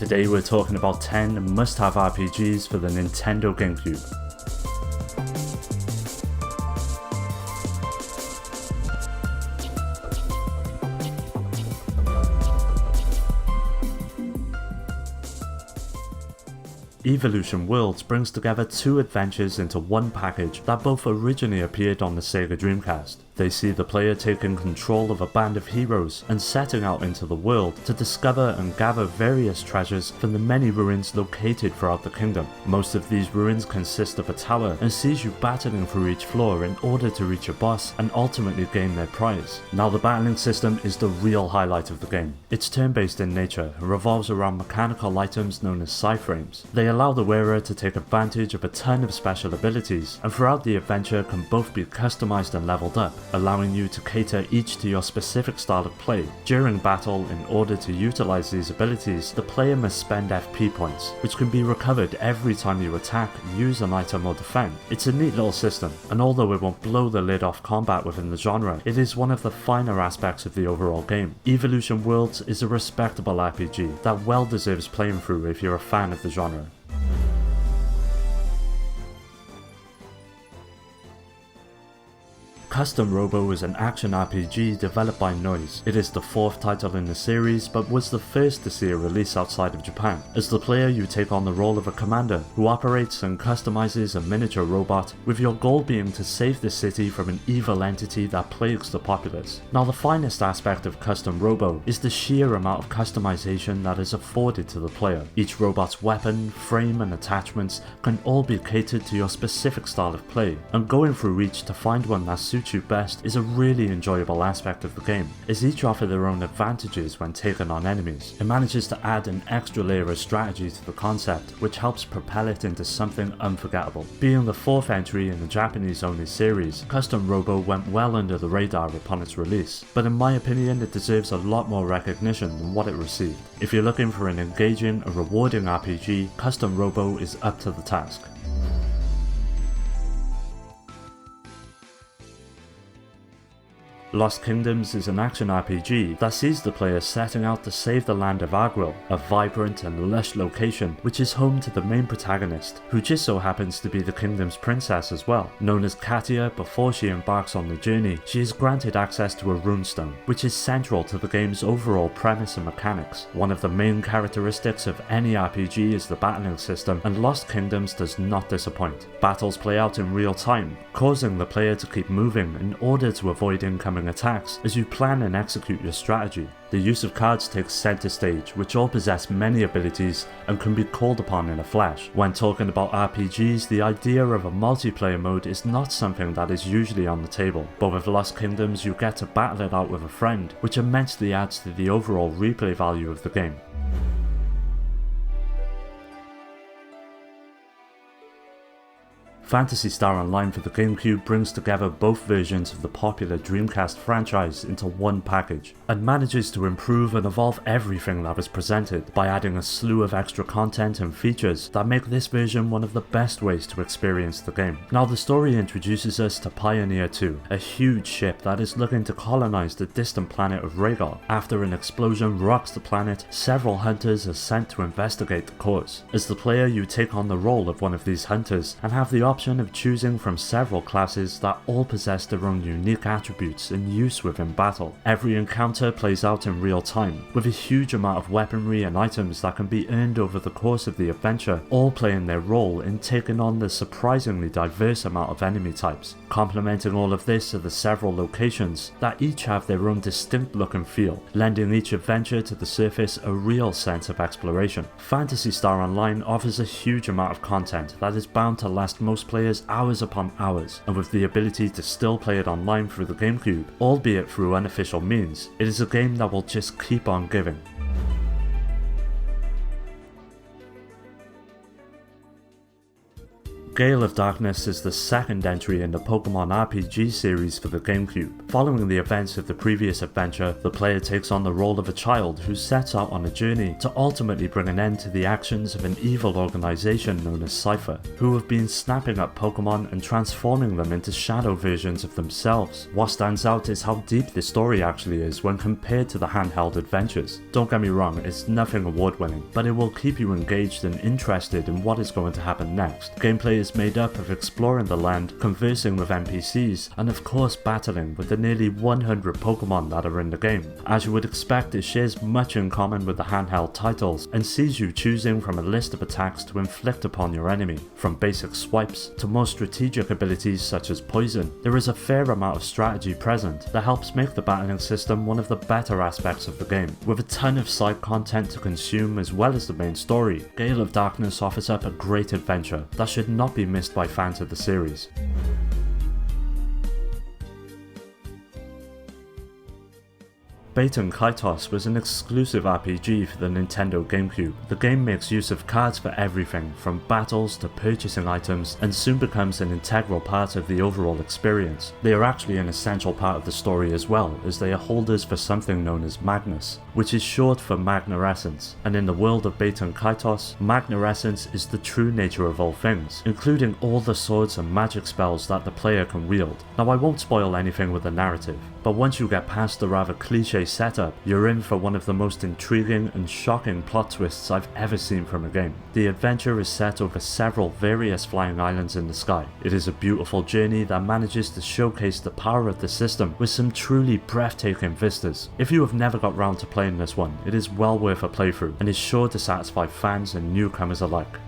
Today we're talking about 10 must-have RPGs for the Nintendo Gamecube. Evolution Worlds brings together two adventures into one package that both originally appeared on the Sega Dreamcast. They see the player taking control of a band of heroes and setting out into the world to discover and gather various treasures from the many ruins located throughout the kingdom. Most of these ruins consist of a tower and sees you battling through each floor in order to reach a boss and ultimately gain their prize. Now the battling system is the real highlight of the game. It's turn-based in nature and revolves around mechanical items known as psi-frames. They allow the wearer to take advantage of a ton of special abilities, and throughout the adventure can both be customized and leveled up, allowing you to cater each to your specific style of play. During battle, in order to utilize these abilities, the player must spend FP points, which can be recovered every time you attack, use an item or defend. It's a neat little system, and although it won't blow the lid off combat within the genre, it is one of the finer aspects of the overall game. Evolution Worlds is a respectable RPG that well deserves playing through if you're a fan of the genre. Custom Robo is an action RPG developed by Noise. It is the fourth title in the series, but was the first to see a release outside of Japan. As the player, you take on the role of a commander who operates and customizes a miniature robot, with your goal being to save the city from an evil entity that plagues the populace. Now the finest aspect of Custom Robo is the sheer amount of customization that is afforded to the player. Each robot's weapon, frame and attachments can all be catered to your specific style of play, and going through each to find one that suits you best is a really enjoyable aspect of the game, as each offer their own advantages when taken on enemies. It manages to add an extra layer of strategy to the concept, which helps propel it into something unforgettable. Being the fourth entry in the Japanese only series, Custom Robo went well under the radar upon its release, but in my opinion it deserves a lot more recognition than what it received. If you're looking for an engaging and rewarding RPG, Custom Robo is up to the task. Lost Kingdoms is an action RPG that sees the player setting out to save the land of Agril, a vibrant and lush location which is home to the main protagonist, who just so happens to be the kingdom's princess as well. Known as Katia, before she embarks on the journey, she is granted access to a runestone, which is central to the game's overall premise and mechanics. One of the main characteristics of any RPG is the battling system, and Lost Kingdoms does not disappoint. Battles play out in real time, causing the player to keep moving in order to avoid incoming attacks as you plan and execute your strategy. The use of cards takes center stage, which all possess many abilities and can be called upon in a flash. When talking about RPGs, the idea of a multiplayer mode is not something that is usually on the table, but with Lost Kingdoms you get to battle it out with a friend, which immensely adds to the overall replay value of the game. Phantasy Star Online for the Gamecube brings together both versions of the popular Dreamcast franchise into one package, and manages to improve and evolve everything that was presented by adding a slew of extra content and features that make this version one of the best ways to experience the game. Now the story introduces us to Pioneer 2, a huge ship that is looking to colonize the distant planet of Rhaegar. After an explosion rocks the planet, several hunters are sent to investigate the cause. As the player, you take on the role of one of these hunters and have the option of choosing from several classes that all possess their own unique attributes and use within battle. Every encounter plays out in real time, with a huge amount of weaponry and items that can be earned over the course of the adventure, all playing their role in taking on the surprisingly diverse amount of enemy types. Complementing all of this are the several locations that each have their own distinct look and feel, lending each adventure to the surface a real sense of exploration. Phantasy Star Online offers a huge amount of content that is bound to last most players hours upon hours, and with the ability to still play it online through the Gamecube, albeit through unofficial means, it is a game that will just keep on giving. Gale of Darkness is the second entry in the Pokemon RPG series for the Gamecube. Following the events of the previous adventure, the player takes on the role of a child who sets out on a journey to ultimately bring an end to the actions of an evil organization known as Cypher, who have been snapping up Pokemon and transforming them into shadow versions of themselves. What stands out is how deep the story actually is when compared to the handheld adventures. Don't get me wrong, it's nothing award-winning, but it will keep you engaged and interested in what is going to happen next. Gameplay is made up of exploring the land, conversing with NPCs, and of course battling with the nearly 100 Pokemon that are in the game. As you would expect, it shares much in common with the handheld titles, and sees you choosing from a list of attacks to inflict upon your enemy. From basic swipes to more strategic abilities such as poison, there is a fair amount of strategy present that helps make the battling system one of the better aspects of the game. With a ton of side content to consume as well as the main story, Gale of Darkness offers up a great adventure that should not be missed by fans of the series. Baton Kaitos was an exclusive RPG for the Nintendo Gamecube. The game makes use of cards for everything, from battles to purchasing items, and soon becomes an integral part of the overall experience. They are actually an essential part of the story as well, as they are holders for something known as Magnus, which is short for Magna Essence, and in the world of Baton Kaitos, Magna Essence is the true nature of all things, including all the swords and magic spells that the player can wield. Now, I won't spoil anything with the narrative, but once you get past the rather cliche setup, you're in for one of the most intriguing and shocking plot twists I've ever seen from a game. The adventure is set over several various flying islands in the sky. It is a beautiful journey that manages to showcase the power of the system with some truly breathtaking vistas. If you have never got round to playing this one, it is well worth a playthrough and is sure to satisfy fans and newcomers alike.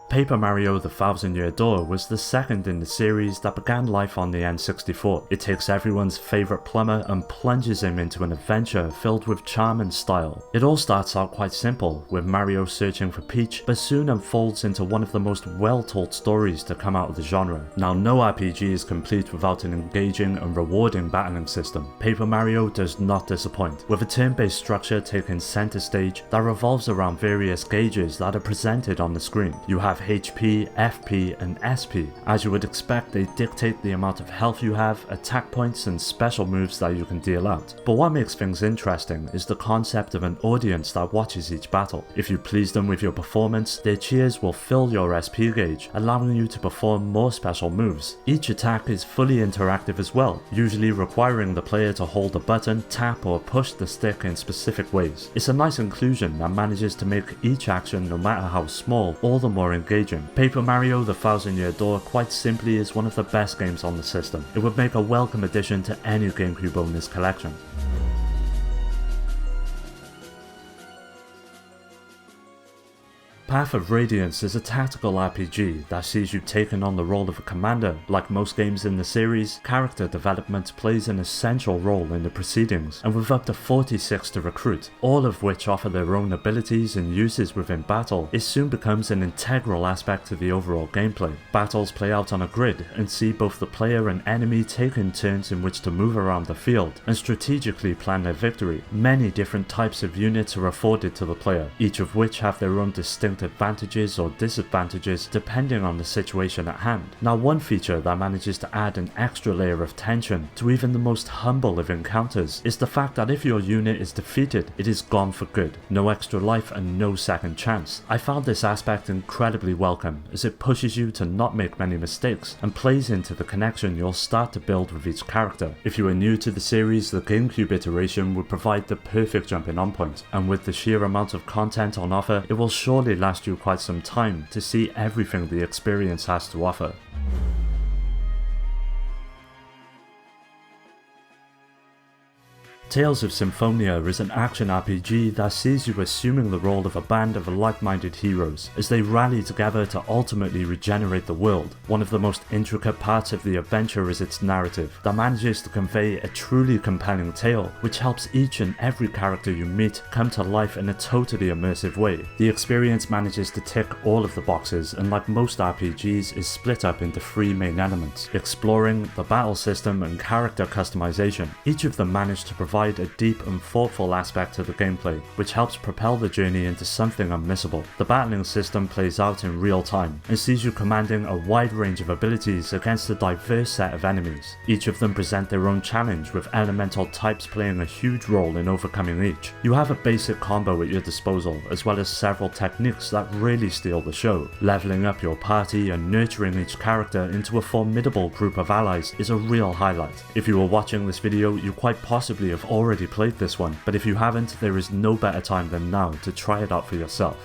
Paper Mario: The Thousand Year Door was the second in the series that began life on the N64. It takes everyone's favourite plumber and plunges him into an adventure filled with charm and style. It all starts out quite simple, with Mario searching for Peach, but soon unfolds into one of the most well-told stories to come out of the genre. Now, no RPG is complete without an engaging and rewarding battling system. Paper Mario does not disappoint, with a turn-based structure taking centre stage that revolves around various gauges that are presented on the screen. You have HP, FP, and SP. As you would expect, they dictate the amount of health you have, attack points, and special moves that you can deal out. But what makes things interesting is the concept of an audience that watches each battle. If you please them with your performance, their cheers will fill your SP gauge, allowing you to perform more special moves. Each attack is fully interactive as well, usually requiring the player to hold a button, tap, or push the stick in specific ways. It's a nice inclusion that manages to make each action, no matter how small, all the more engaging. Paper Mario: The Thousand Year Door quite simply is one of the best games on the system. It would make a welcome addition to any GameCube owner's collection. Path of Radiance is a tactical RPG that sees you taking on the role of a commander. Like most games in the series, character development plays an essential role in the proceedings, and with up to 46 to recruit, all of which offer their own abilities and uses within battle, it soon becomes an integral aspect to the overall gameplay. Battles play out on a grid and see both the player and enemy taking turns in which to move around the field and strategically plan their victory. Many different types of units are afforded to the player, each of which have their own distinct advantages or disadvantages depending on the situation at hand. Now, one feature that manages to add an extra layer of tension to even the most humble of encounters is the fact that if your unit is defeated, it is gone for good. No extra life and no second chance. I found this aspect incredibly welcome, as it pushes you to not make many mistakes and plays into the connection you'll start to build with each character. If you are new to the series, the GameCube iteration would provide the perfect jumping on point, and with the sheer amount of content on offer, it will surely last you quite some time to see everything the experience has to offer. Tales of Symphonia is an action RPG that sees you assuming the role of a band of like-minded heroes as they rally together to ultimately regenerate the world. One of the most intricate parts of the adventure is its narrative that manages to convey a truly compelling tale which helps each and every character you meet come to life in a totally immersive way. The experience manages to tick all of the boxes, and like most RPGs is split up into three main elements: exploring, the battle system, and character customization. Each of them manage to provide provide a deep and thoughtful aspect to the gameplay, which helps propel the journey into something unmissable. The battling system plays out in real time and sees you commanding a wide range of abilities against a diverse set of enemies. Each of them present their own challenge, with elemental types playing a huge role in overcoming each. You have a basic combo at your disposal, as well as several techniques that really steal the show. Leveling up your party and nurturing each character into a formidable group of allies is a real highlight. If you are watching this video, you quite possibly have already played this one, but if you haven't, there is no better time than now to try it out for yourself.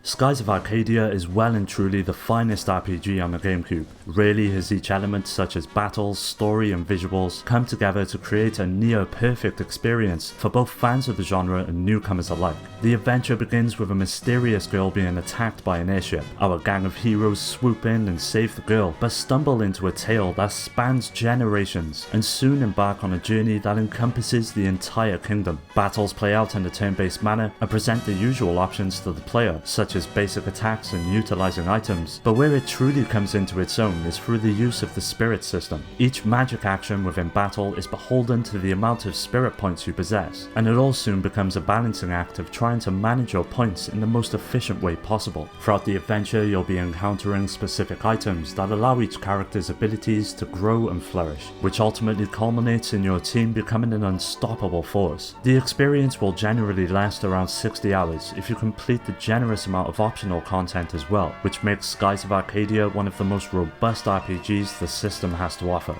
Skies of Arcadia is well and truly the finest RPG on the Gamecube. Rarely has each element such as battles, story and visuals come together to create a near-perfect experience for both fans of the genre and newcomers alike. The adventure begins with a mysterious girl being attacked by an airship. Our gang of heroes swoop in and save the girl, but stumble into a tale that spans generations and soon embark on a journey that encompasses the entire kingdom. Battles play out in a turn-based manner and present the usual options to the player, such as basic attacks and utilizing items, but where it truly comes into its own is through the use of the spirit system. Each magic action within battle is beholden to the amount of spirit points you possess, and it all soon becomes a balancing act of trying to manage your points in the most efficient way possible. Throughout the adventure, you'll be encountering specific items that allow each character's abilities to grow and flourish, which ultimately culminates in your team becoming an unstoppable force. The experience will generally last around 60 hours if you complete the generous amount of optional content as well, which makes Skies of Arcadia one of the most robust RPGs the system has to offer.